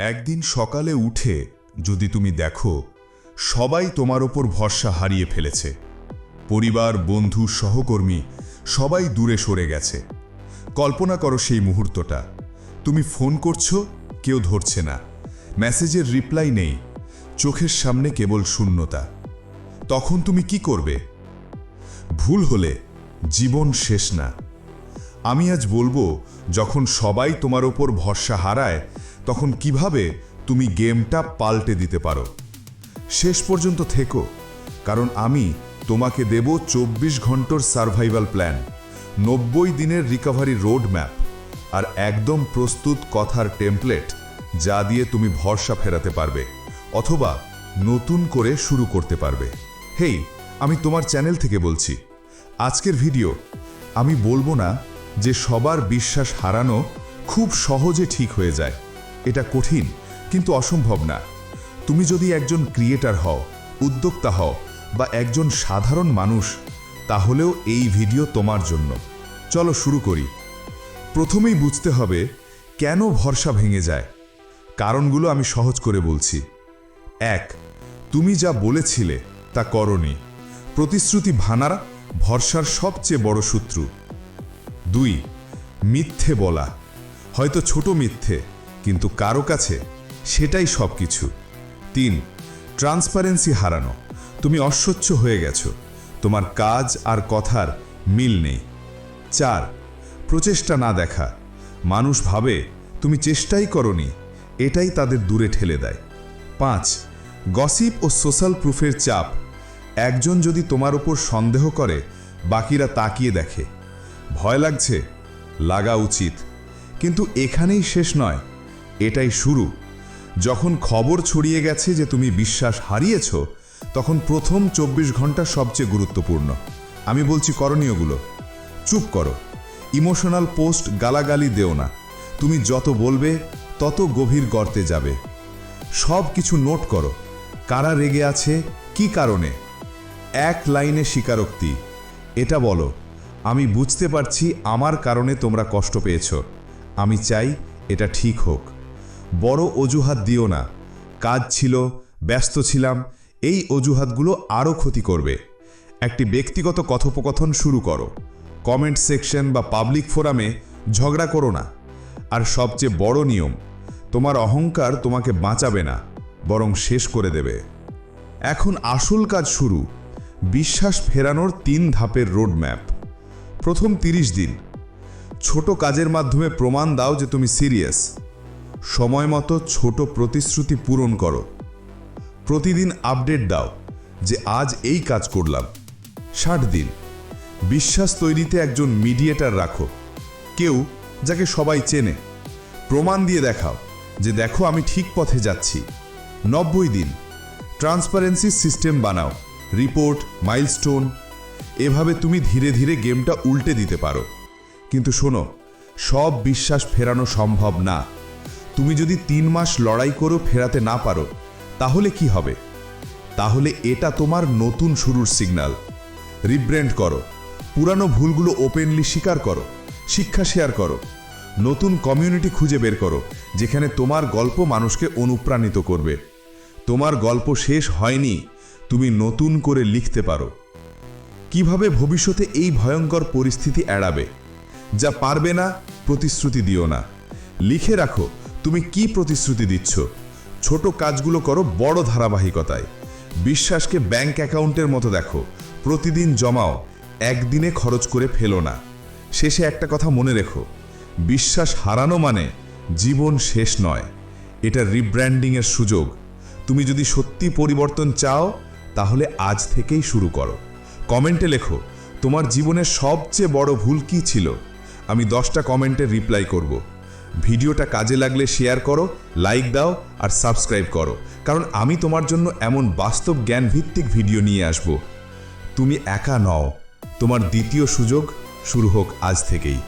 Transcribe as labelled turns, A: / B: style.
A: একদিন সকালে উঠে যদি তুমি দেখো সবাই তোমার ওপর ভরসা হারিয়ে ফেলেছে, পরিবার, বন্ধু, সহকর্মী সবাই দূরে সরে গেছে। কল্পনা করো সেই মুহূর্তটা। তুমি ফোন করছো, কেউ ধরছে না, মেসেজের রিপ্লাই নেই, চোখের সামনে কেবল শূন্যতা। তখন তুমি কি করবে? ভুল হলে জীবন শেষ না। আমি আজ বলবো, যখন সবাই তোমার ওপর ভরসা হারায় তখন কিভাবে তুমি গেমটা পাল্টে দিতে পারো। শেষ পর্যন্ত থেকো, কারণ আমি তোমাকে দেব 24 ঘন্টার সার্ভাইভাল প্ল্যান, 90 দিনের রিকভারি রোড ম্যাপ আর একদম প্রস্তুত কথার টেমপ্লেট, যা দিয়ে তুমি ভরসা ফেরাতে পারবে অথবা নতুন করে শুরু করতে পারবে। হেই, আমি তোমার চ্যানেল থেকে বলছি। আজকের ভিডিও আমি বলবো না যে সবার বিশ্বাস হারানো খুব সহজে ঠিক হয়ে যায়। এটা কঠিন কিন্তু অসম্ভব না। তুমি যদি একজন ক্রিয়েটর হও, উদ্যোক্তা হও বা একজন সাধারণ মানুষ, তাহলেও এই ভিডিও তোমার জন্য। চলো শুরু করি। প্রথমেই বুঝতে হবে কেন ভরসা ভেঙে যায়। কারণগুলো আমি সহজ করে বলছি। 1. তুমি যা বলেছিলে তা করনি। প্রতিশ্রুতি ভাঙা ভরসার সবচেয়ে বড় শত্রু। 2. মিথ্যে বলা, হয়তো ছোট মিথ্যে, কিন্তু কারো কাছে সেটাই সব কিছু। 3. ট্রান্সপারেন্সি হারানো, তুমি অস্বচ্ছ হয়ে গেছো, তোমার কাজ আর কথার মিল নেই। 4. প্রচেষ্টা না দেখা, মানুষ ভাবে তুমি চেষ্টাই করনি, এটাই তাদের দূরে ঠেলে দেয়। 5. গসিপ ও সোশ্যাল প্রুফের চাপ, একজন যদি তোমার উপর সন্দেহ করে বাকিরা তাকিয়ে দেখে। ভয় লাগছে, লাগা উচিত, কিন্তু এখানেই শেষ নয়, এটাই শুরু। যখন খবর ছড়িয়ে গেছে যে তুমি বিশ্বাস হারিয়েছ, তখন প্রথম 24 ঘন্টা সবচেয়ে গুরুত্বপূর্ণ। আমি বলছি করণীয়গুলো। চুপ করো, ইমোশনাল পোস্ট গালাগালি দেও না। তুমি যত বলবে তত গভীর গর্তে যাবে। সব কিছু নোট করো, কারা রেগে আছে, কি কারণে। এক লাইনে স্বীকারোক্তি, এটা বলো, আমি বুঝতে পারছি আমার কারণে তোমরা কষ্ট পেয়েছ, আমি চাই এটা ঠিক হোক। বড় অজুহাত দিও না, কাজ ছিল, ব্যস্ত ছিলাম, এই অজুহাতগুলো আরও ক্ষতি করবে। একটি ব্যক্তিগত কথোপকথন শুরু করো, কমেন্ট সেকশন বা পাবলিক ফোরামে ঝগড়া করো না। আর সবচেয়ে বড় নিয়ম, তোমার অহংকার তোমাকে বাঁচাবে না, বরং শেষ করে দেবে। এখন আসল কাজ শুরু, বিশ্বাস ফেরানোর 3 ধাপের রোড ম্যাপ। প্রথম 30 দিন, ছোট কাজের মাধ্যমে প্রমাণ দাও যে তুমি সিরিয়াস। সময় মতো ছোট প্রতিশ্রুতি পূরণ করো। প্রতিদিন আপডেট দাও যে আজ এই কাজ করলাম। 60 দিন, বিশ্বাস তৈরিতে একজন মিডিয়েটর রাখো, কেউ যাকে সবাই চেনে। প্রমাণ দিয়ে দেখাও যে দেখো আমি ঠিক পথে যাচ্ছি। 90 দিন, ট্রান্সপারেন্সি সিস্টেম বানাও, রিপোর্ট, মাইলস্টোন। এভাবে তুমি ধীরে ধীরে গেমটা উল্টে দিতে পারো। কিন্তু শোনো, সব বিশ্বাস ফেরানো সম্ভব না। তুমি যদি 3 মাস লড়াই করো ফেরাতে না পারো, তাহলে কি হবে? তাহলে এটা তোমার নতুন শুরুর সিগন্যাল। রিব্র্যান্ড করো, পুরানো ভুলগুলো ওপেনলি স্বীকার করো, শিক্ষা শেয়ার করো, নতুন কমিউনিটি খুঁজে বের করো যেখানে তোমার গল্প মানুষকে অনুপ্রাণিত করবে। তোমার গল্প শেষ হয়নি, তুমি নতুন করে লিখতে পারো। কিভাবে ভবিষ্যতে এই ভয়ঙ্কর পরিস্থিতি এড়াবে? যা পারবে না, প্রতিশ্রুতি দিও না। লিখে রাখো তুমি কি প্রতিশ্রুতি দিচ্ছ। ছোট কাজগুলো করো বড় ধারাবাহিকতায়। বিশ্বাসকে ব্যাংক অ্যাকাউন্টের মতো দেখো, প্রতিদিন জমাও, একদিনে খরচ করে ফেলো না। শেষে একটা কথা মনে রেখো, বিশ্বাস হারানো মানে জীবন শেষ নয়, এটা রিব্র্যান্ডিংয়ের সুযোগ। তুমি যদি সত্যি পরিবর্তন চাও, তাহলে আজ থেকেই শুরু করো। কমেন্টে লেখো তোমার জীবনের সবচেয়ে বড় ভুল কী ছিল। আমি 10টা কমেন্টে রিপ্লাই করব। ভিডিওটা কাজে লাগলে শেয়ার করো, লাইক দাও আর সাবস্ক্রাইব করো, কারণ আমি তোমার জন্য এমন বাস্তব জ্ঞানভিত্তিক ভিডিও নিয়ে আসব। তুমি একা নও, তোমার দ্বিতীয় সুযোগ শুরু হোক আজ থেকেই।